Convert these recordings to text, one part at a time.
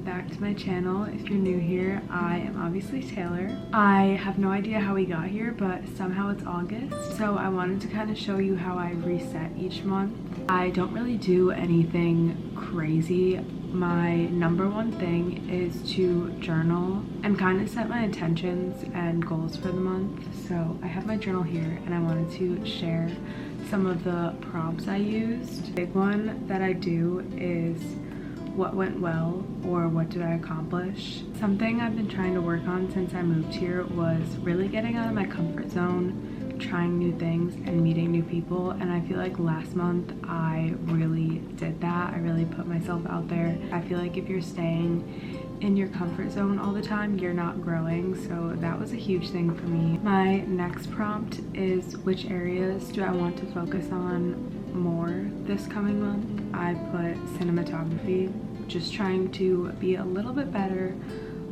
back to my channel. If you're new here, I am obviously Taylor. I have no idea how we got here, but somehow it's August. So I wanted to kind of show you how I reset each month. I don't really do anything crazy. My number one thing is to journal and kind of set my intentions and goals for the month. So I have my journal here and I wanted to share some of the prompts I used. The big one that I do is what went well or what did I accomplish. Something I've been trying to work on since I moved here was really getting out of my comfort zone, trying new things and meeting new people, and I feel like last month I really did that. I really put myself out there. I feel like if you're staying in your comfort zone all the time, you're not growing, so that was a huge thing for me. My next prompt is which areas do I want to focus on more this coming month. I put cinematography, just trying to be a little bit better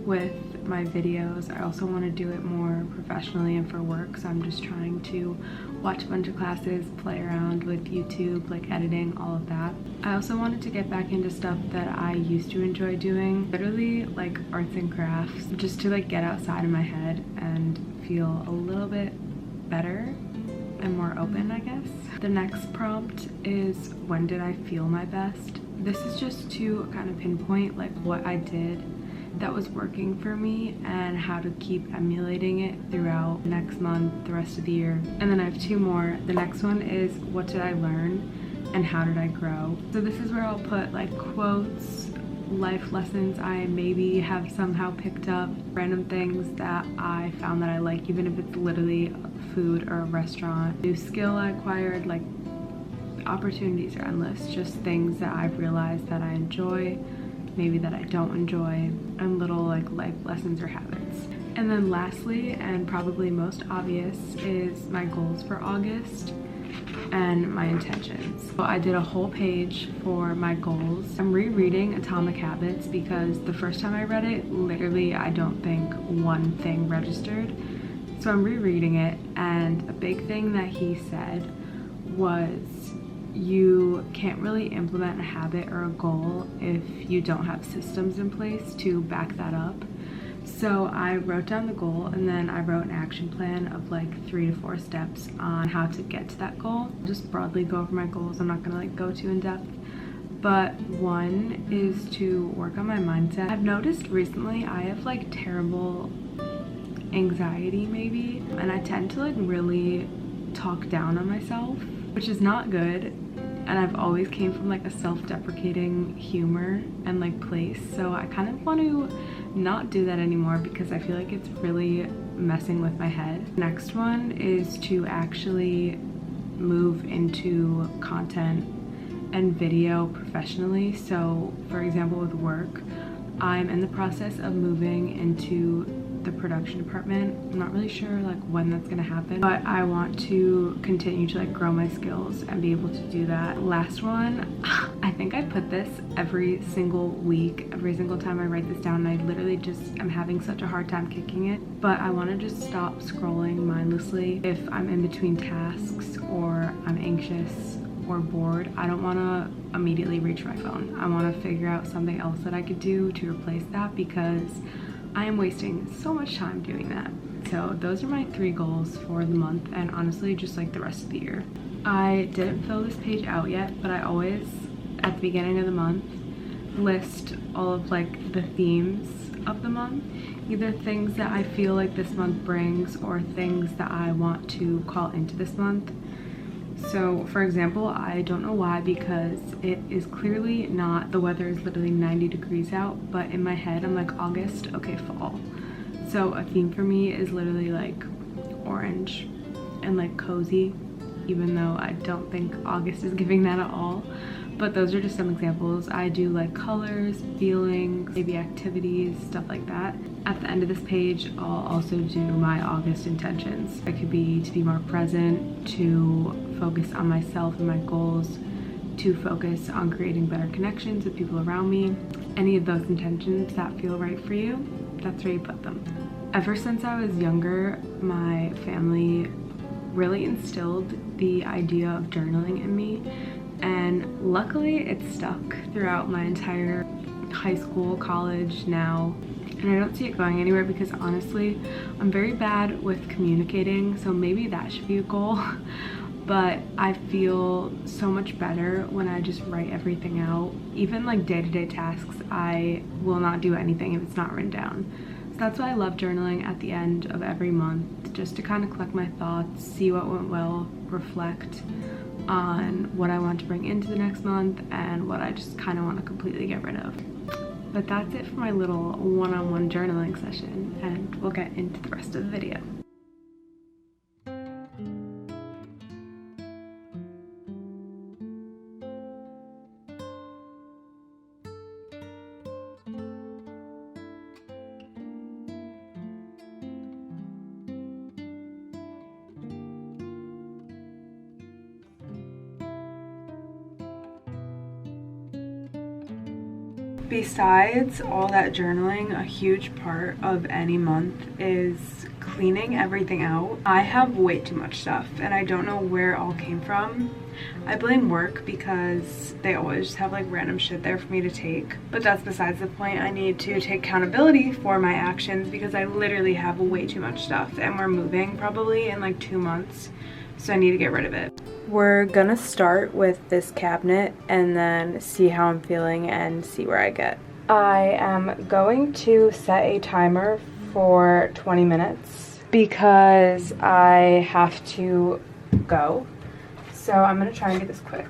with my videos. I also want to do it more professionally and for work, so I'm just trying to watch a bunch of classes, play around with YouTube, like editing, all of that. I also wanted to get back into stuff that I used to enjoy doing, literally like arts and crafts, just to like get outside of my head and feel a little bit better and more open, I guess. The next prompt is when did I feel my best? This is just to kind of pinpoint like what I did that was working for me and how to keep emulating it throughout next month, the rest of the year. And then I have two more. The next one is what did I learn and how did I grow? So this is where I'll put like quotes, life lessons I maybe have somehow picked up, random things that I found that I like, even if it's literally food or a restaurant, new skill I acquired. Like, opportunities are endless, just things that I've realized that I enjoy, maybe that I don't enjoy, and little like life lessons or habits. And then lastly, and probably most obvious, is my goals for August and my intentions. So I did a whole page for my goals. I'm rereading Atomic Habits because the first time I read it, literally I don't think one thing registered. So I'm rereading it, and a big thing that he said was you can't really implement a habit or a goal if you don't have systems in place to back that up. So I wrote down the goal and then I wrote an action plan of like 3 to 4 steps on how to get to that goal. I'll just broadly go over my goals. I'm not gonna like go too in depth. But one is to work on my mindset. I've noticed recently I have like terrible anxiety maybe, and I tend to like really talk down on myself, which is not good. And I've always came from like a self-deprecating humor and like place, so I kind of want to not do that anymore because I feel like it's really messing with my head. Next one is to actually move into content and video professionally. So for example, with work, I'm in the process of moving into the production department. I'm not really sure like when that's gonna happen, but I want to continue to like grow my skills and be able to do that. Last one, I think I put this every single week, every single time I write this down, and I literally just am having such a hard time kicking it, but I want to just stop scrolling mindlessly if I'm in between tasks or I'm anxious or bored. I don't want to immediately reach my phone. I want to figure out something else that I could do to replace that because I am wasting so much time doing that. So those are my 3 goals for the month, and honestly just like the rest of the year. I didn't fill this page out yet, but I always at the beginning of the month list all of like the themes of the month, either things that I feel like this month brings or things that I want to call into this month. So for example, I don't know why, because it is clearly not, the weather is literally 90 degrees out, but in my head I'm like, August, okay, fall. So a theme for me is literally like orange and like cozy, even though I don't think August is giving that at all. But those are just some examples. I do like colors, feelings, maybe activities, stuff like that. At the end of this page, I'll also do my August intentions. It could be to be more present, to focus on myself and my goals, to focus on creating better connections with people around me. Any of those intentions that feel right for you, that's where you put them. Ever since I was younger, my family really instilled the idea of journaling in me, and luckily it stuck throughout my entire high school, college now, and I don't see it going anywhere because honestly, I'm very bad with communicating, so maybe that should be a goal. But I feel so much better when I just write everything out. Even like day-to-day tasks, I will not do anything if it's not written down. So that's why I love journaling at the end of every month, just to kind of collect my thoughts, see what went well, reflect on what I want to bring into the next month and what I just kind of want to completely get rid of. But that's it for my little one-on-one journaling session, and we'll get into the rest of the video. Besides all that journaling, a huge part of any month is cleaning everything out. I have way too much stuff and I don't know where it all came from. I blame work because they always just have like random shit there for me to take. But that's besides the point. I need to take accountability for my actions because I literally have way too much stuff and we're moving probably in like 2 months. So I need to get rid of it. We're gonna start with this cabinet and then see how I'm feeling and see where I get. I am going to set a timer for 20 minutes because I have to go. So I'm gonna try and do this quick.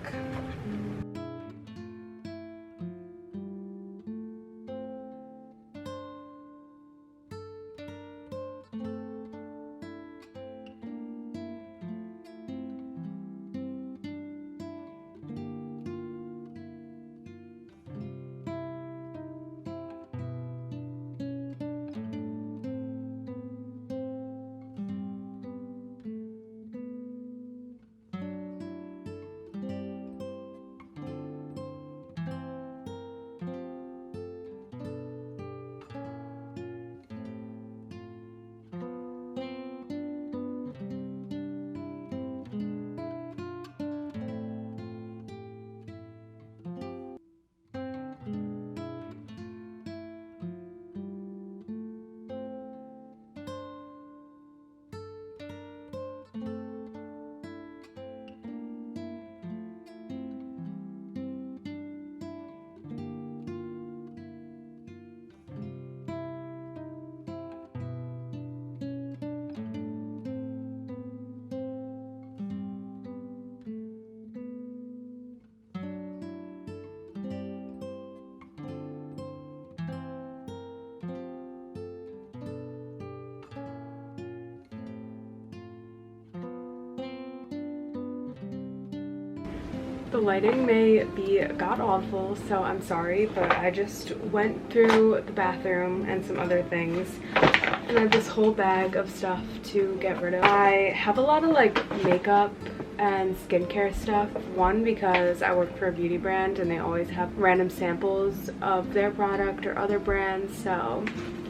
The lighting may be god-awful, so I'm sorry, but I just went through the bathroom and some other things, and I have this whole bag of stuff to get rid of. I have a lot of like makeup and skincare stuff. One, because I work for a beauty brand and they always have random samples of their product or other brands, so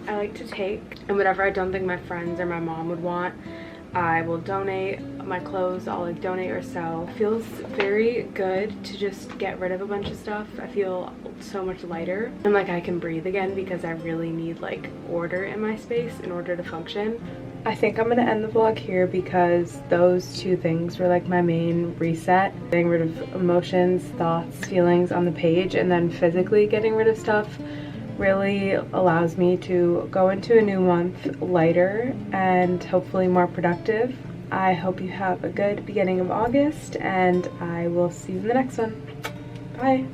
I like to take, and whatever I don't think my friends or my mom would want, I will donate. My clothes I'll like donate or sell. It feels very good to just get rid of a bunch of stuff. I feel so much lighter and like I can breathe again because I really need like order in my space in order to function. I think I'm gonna end the vlog here because those two things were like my main reset. Getting rid of emotions, thoughts, feelings on the page, and then physically getting rid of stuff really allows me to go into a new month lighter and hopefully more productive. I hope you have a good beginning of August, and I will see you in the next one. Bye.